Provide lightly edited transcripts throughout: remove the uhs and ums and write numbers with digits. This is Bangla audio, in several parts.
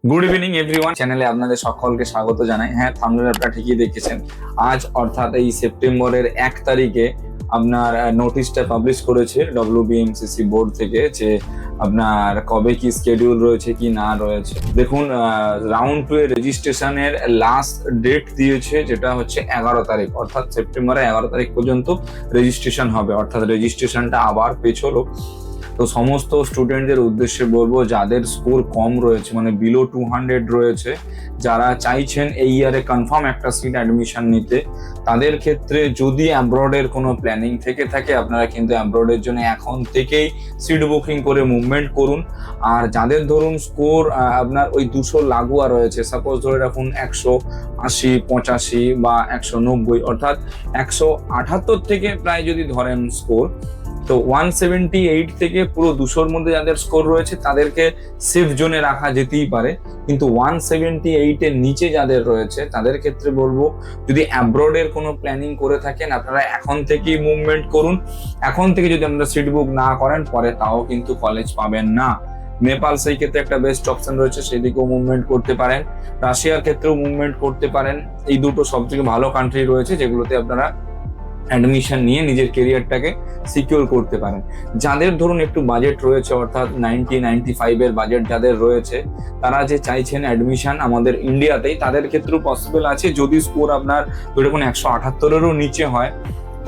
গুড ইভিনিং এভরিওয়ান, চ্যানেলে আপনাদের সকলকে স্বাগত জানাই। হ্যাঁ, থাম্বনেল আপনারা ঠিকই দেখেছেন। আজ অর্থাৎ এই সেপ্টেম্বরের 1 তারিখে আপনার নোটিশটা পাবলিশ করেছে ডব্লিউবিএমসিসি বোর্ড থেকে যে আপনার কবে কি স্কেডিউল রয়েছে কি না রয়েছে। দেখুন, রাউন্ড 2 এর রেজিস্ট্রেশনের লাস্ট ডেট দিয়েছে, যেটা হচ্ছে 11 তারিখ, অর্থাৎ সেপ্টেম্বরের 11 তারিখ পর্যন্ত রেজিস্ট্রেশন হবে। অর্থাৎ রেজিস্ট্রেশনটা আবার পেছলো। তো সমস্ত স্টুডেন্টদের উদ্দেশ্যে বলবো, যাদের স্কোর কম রয়েছে, মানে বিলো 200 রয়েছে, যারা চাইছেন এই ইয়ারে কনফার্ম একটা সিট অ্যাডমিশন নিতে, তাদের ক্ষেত্রে যদি অ্যাব্রডের কোনো প্ল্যানিং থেকে থাকে, আপনারা কিন্তু অ্যাব্রডের জন্য এখন থেকেই সিট বুকিং করে মুভমেন্ট করুন। আর যাদের ধরুন স্কোর আপনার ওই 200 লাগোয়া রয়েছে, সাপোজ ধরে রাখুন 180, 85 বা 190, অর্থাৎ 178 থেকে প্রায় যদি ধরেন স্কোর, তো 178 থেকে পুরো 200-র মধ্যে যাদের স্কোর রয়েছে তাদেরকে সেফ জোনে রাখা যেতেই পারে। কিন্তু 178 এর নিচে যাদের রয়েছে তাদের ক্ষেত্রে বলবো, যদি অ্যাব্রডের কোনো প্ল্যানিং করে থাকেন, আপনারা এখন থেকেই মুভমেন্ট করুন। এখন থেকে যদি আপনারা সিট বুক না করেন, পরে তাও কিন্তু কলেজ পাবেন না। নেপাল সেই ক্ষেত্রে একটা বেস্ট অপশন রয়েছে, সেদিকেও মুভমেন্ট করতে পারেন। রাশিয়ার ক্ষেত্রেও মুভমেন্ট করতে পারেন। এই দুটো সব থেকে ভালো কান্ট্রি রয়েছে যেগুলোতে আপনারা অ্যাডমিশন নিয়ে নিজের কেরিয়ারটাকে সিকিউর করতে পারেন। যাদের ধরুন একটু বাজেট রয়েছে, অর্থাৎ 90-95 এর বাজেট যাদের রয়েছে, তারা যে চাইছেন অ্যাডমিশন আমাদের ইন্ডিয়াতেই, তাদের ক্ষেত্রেও পসিবল আছে। যদি স্কোর আপনার ধরুন 178-এরও নিচে হয়,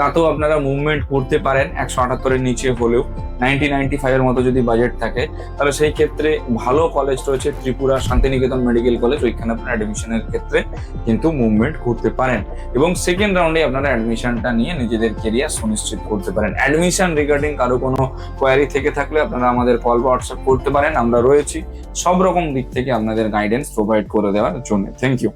তাতেও আপনারা মুভমেন্ট করতে পারেন। 178-এর নিচে হলেও 90-95 এর মতো যদি বাজেট থাকে, তাহলে সেই ক্ষেত্রে ভালো কলেজ রয়েছে ত্রিপুরা শান্তিনিকেতন মেডিকেল কলেজ, ওইখানে আপনারা অ্যাডমিশনের ক্ষেত্রে কিন্তু মুভমেন্ট করতে পারেন এবং সেকেন্ড রাউন্ডে আপনারা অ্যাডমিশনটা নিয়ে নিজেদের কেরিয়ার সুনিশ্চিত করতে পারেন। অ্যাডমিশন রিগার্ডিং কারো কোনো কোয়ারি থেকে থাকলে আপনারা আমাদের কল বা হোয়াটসঅ্যাপ করতে পারেন। আমরা রয়েছি সব রকম দিক থেকে আপনাদের গাইডেন্স প্রোভাইড করে দেওয়ার জন্য। Thank you.